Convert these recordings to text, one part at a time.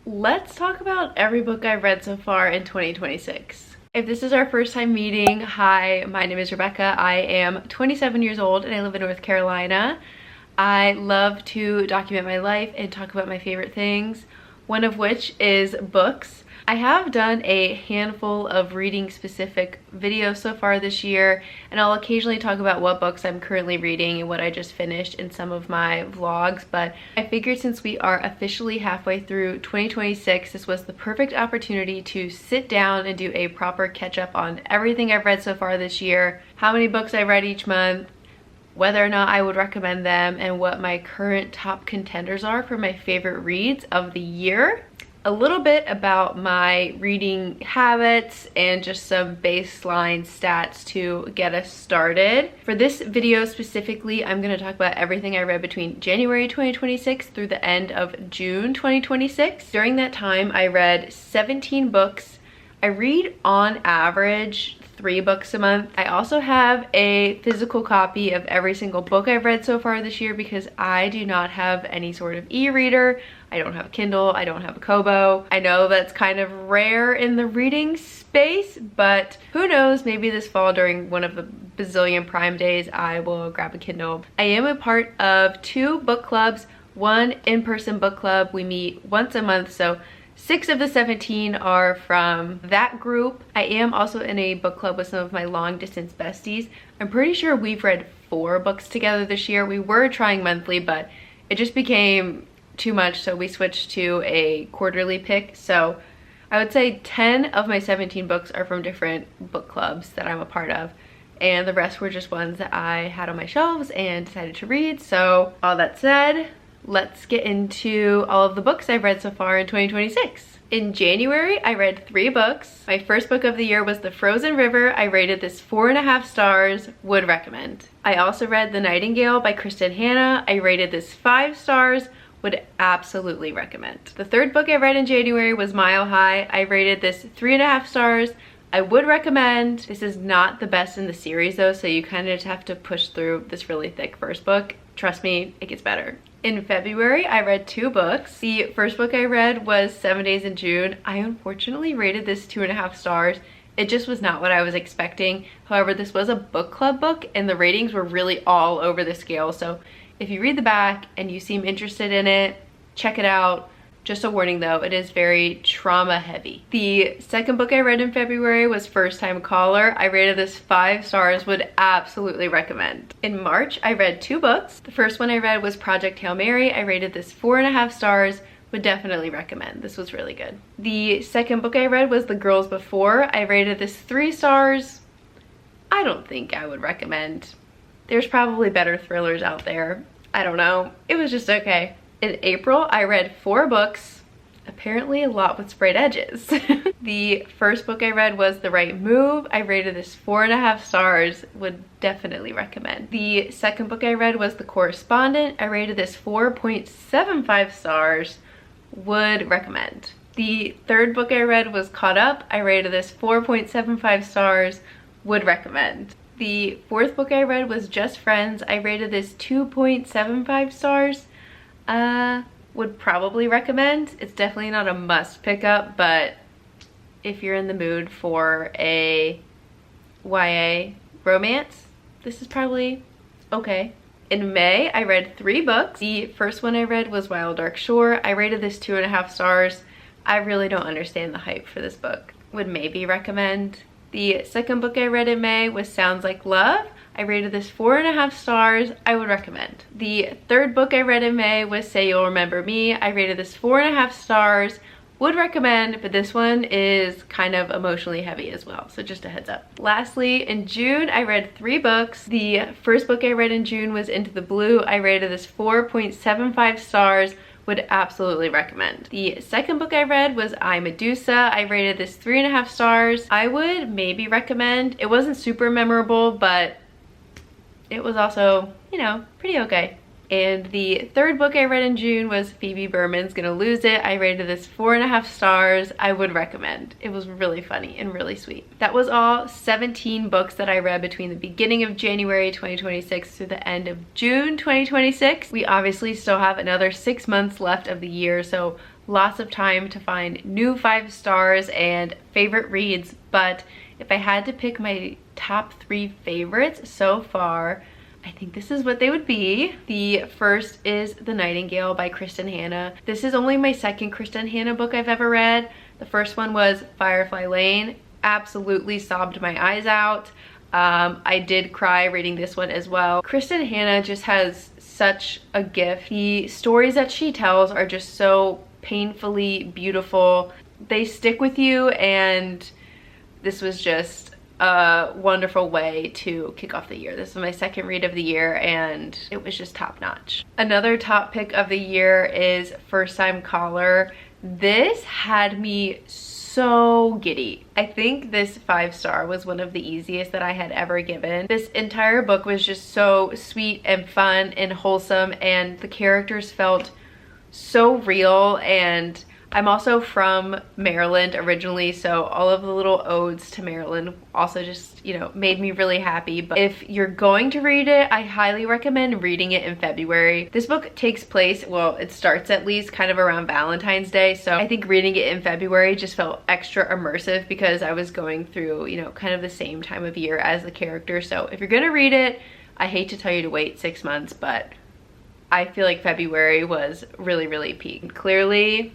let's talk about every book I've read so far in 2026. If this is our first time meeting, hi, my name is Rebecca. I am 27 years old and I live in North Carolina. I love to document my life and talk about my favorite things, one of which is books. I have done a handful of reading specific videos so far this year, and I'll occasionally talk about what books I'm currently reading and what I just finished in some of my vlogs, but I figured since we are officially halfway through 2026, this was the perfect opportunity to sit down and do a proper catch up on everything I've read so far this year, how many books I read each month, whether or not I would recommend them, and what my current top contenders are for my favorite reads of the year. A little bit about my reading habits and just some baseline stats to get us started. For this video specifically, I'm going to talk about everything I read between January 2026 through the end of June 2026. During that time, I read 17 books. I read on average 3 books a month. I also have a physical copy of every single book I've read so far this year because I do not have any sort of e-reader. I don't have a Kindle, I don't have a Kobo. I know that's kind of rare in the reading space, but who knows, maybe this fall during one of the bazillion Prime days, I will grab a Kindle. I am a part of 2 book clubs, one in-person book club. We meet once a month, so 6 of the 17 are from that group. I am also in a book club with some of my long distance besties. I'm pretty sure we've read 4 books together this year. We were trying monthly, but it just became too much, so we switched to a quarterly pick. So I would say 10 of my 17 books are from different book clubs that I'm a part of, and the rest were just ones that I had on my shelves and decided to read. So all that said, let's get into all of the books I've read so far in 2026. In January, I read 3 books. My first book of the year was The Frozen River. I rated this 4.5 stars, would recommend. I also read The Nightingale by Kristen Hanna. I rated this 5 stars, would absolutely recommend. The third book I read in January was Mile High. I rated this 3.5 stars. I would recommend. This is not the best in the series though, so you kind of just have to push through this really thick first book. Trust me, it gets better. In February, I read 2 books. The first book I read was 7 Days in June. I unfortunately rated this 2.5 stars. It just was not what I was expecting. However, this was a book club book and the ratings were really all over the scale. So if you read the back and you seem interested in it, check it out. Just a warning though, it is very trauma heavy. The second book I read in February was First Time Caller. I rated this 5 stars, would absolutely recommend. In March, I read 2 books. The first one I read was Project Hail Mary. I rated this 4.5 stars, would definitely recommend. This was really good. The second book I read was The Girls Before. I rated this 3 stars. I don't think I would recommend. There's probably better thrillers out there. I don't know. It was just okay. In April, I read 4 books, apparently a lot with sprayed edges. The first book I read was The Right Move. I rated this 4.5 stars, would definitely recommend. The second book I read was The Correspondent. I rated this 4.75 stars, would recommend. The third book I read was Caught Up. I rated this 4.75 stars, would recommend. The fourth book I read was Just Friends. I rated this 2.75 stars. Would probably recommend. It's definitely not a must pick up, but if you're in the mood for a YA romance, this is probably okay. In May, I read 3 books. The first one I read was Wild Dark Shore. I rated this 2.5 stars. I really don't understand the hype for this book. Would maybe recommend. The second book I read in May was Sounds Like Love. I rated this 4.5 stars. I would recommend. The third book I read in May was Say You'll Remember Me. I rated this 4.5 stars. Would recommend, but this one is kind of emotionally heavy as well, so just a heads up. Lastly, in June, I read 3 books. The first book I read in June was Into the Blue. I rated this 4.75 stars. Would absolutely recommend. The second book I read was I, Medusa. I rated this 3.5 stars. I would maybe recommend. It wasn't super memorable, but it was also, you know, pretty okay. And the third book I read in June was Phoebe Berman's Gonna Lose It. I rated this 4.5 stars. I would recommend. It was really funny and really sweet. That was all 17 books that I read between the beginning of January 2026 through the end of June 2026. We obviously still have another 6 months left of the year, so lots of time to find new 5 stars and favorite reads, but if I had to pick my top 3 favorites so far, I think this is what they would be. The first is The Nightingale by Kristen Hanna. This is only my second Kristen Hanna book I've ever read. The first one was Firefly Lane. Absolutely sobbed my eyes out. I did cry reading this one as well. Kristen Hanna just has such a gift. The stories that she tells are just so painfully beautiful. They stick with you, and this was just a wonderful way to kick off the year. This is my second read of the year, and it was just top notch. Another top pick of the year is First Time Caller. This had me so giddy. I think this 5-star was one of the easiest that I had ever given. This entire book was just so sweet and fun and wholesome, and the characters felt so real. And I'm also from Maryland originally, so all of the little odes to Maryland also just, you know, made me really happy. But if you're going to read it, I highly recommend reading it in February. This book takes place, well, it starts at least kind of around Valentine's Day, so I think reading it in February just felt extra immersive because I was going through, you know, kind of the same time of year as the character. So if you're gonna read it, I hate to tell you to wait 6 months, but I feel like February was really, really peak. Clearly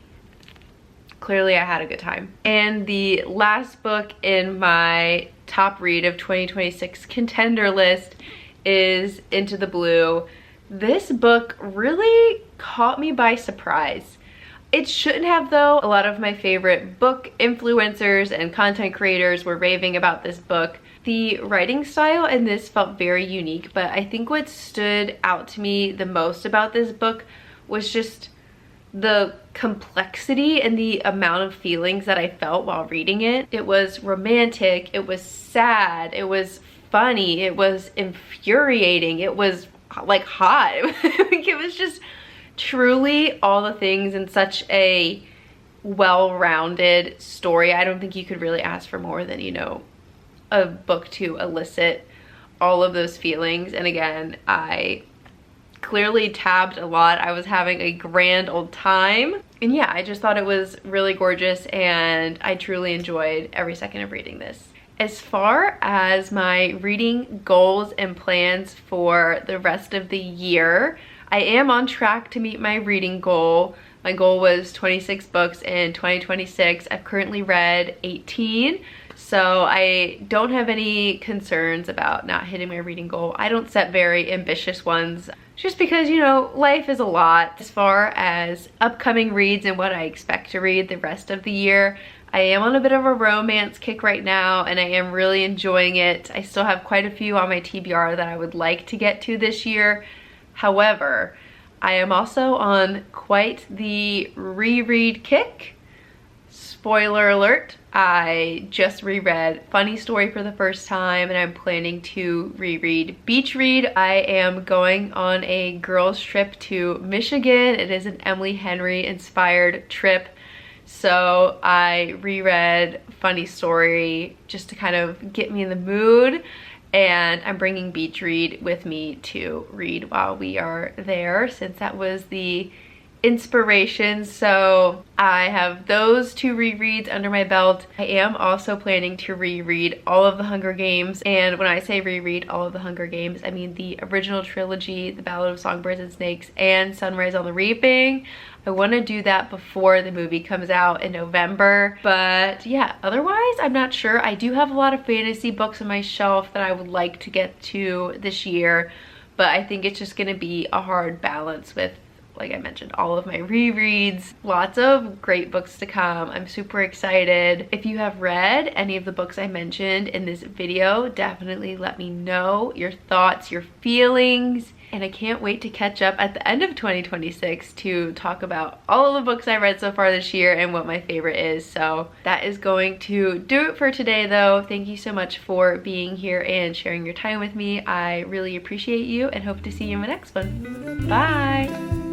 I had a good time. And the last book in my top read of 2026 contender list is Into the Blue. This book really caught me by surprise. It shouldn't have though. A lot of my favorite book influencers and content creators were raving about this book. The writing style in this felt very unique, but I think what stood out to me the most about this book was just the complexity and the amount of feelings that I felt while reading it. It was romantic, it was sad, it was funny, it was infuriating, it was like hot. It was just truly all the things in such a well-rounded story. I don't think you could really ask for more than, you know, a book to elicit all of those feelings. And again, I clearly tabbed a lot. I was having a grand old time. And yeah, I just thought it was really gorgeous, and I truly enjoyed every second of reading this. As far as my reading goals and plans for the rest of the year, I am on track to meet my reading goal. My goal was 26 books in 2026. I've currently read 18. So I don't have any concerns about not hitting my reading goal. I don't set very ambitious ones just because, you know, life is a lot. As far as upcoming reads and what I expect to read the rest of the year, I am on a bit of a romance kick right now, and I am really enjoying it. I still have quite a few on my TBR that I would like to get to this year. However, I am also on quite the reread kick. Spoiler alert, I just reread Funny Story for the first time, and I'm planning to reread Beach Read. I am going on a girls trip to Michigan. It is an Emily Henry inspired trip. So I reread Funny Story just to kind of get me in the mood, and I'm bringing Beach Read with me to read while we are there, since that was the inspiration. So I have those 2 rereads under my belt. I am also planning to reread all of the Hunger Games, and when I say reread all of the Hunger Games, I mean the original trilogy, The Ballad of Songbirds and Snakes and Sunrise on the Reaping. I want to do that before the movie comes out in November. But yeah, otherwise I'm not sure. I do have a lot of fantasy books on my shelf that I would like to get to this year, but I think it's just going to be a hard balance with, like I mentioned, all of my rereads. Lots of great books to come. I'm super excited. If you have read any of the books I mentioned in this video, definitely let me know your thoughts, your feelings. And I can't wait to catch up at the end of 2026 to talk about all of the books I read so far this year and what my favorite is. So that is going to do it for today though. Thank you so much for being here and sharing your time with me. I really appreciate you and hope to see you in the next one. Bye!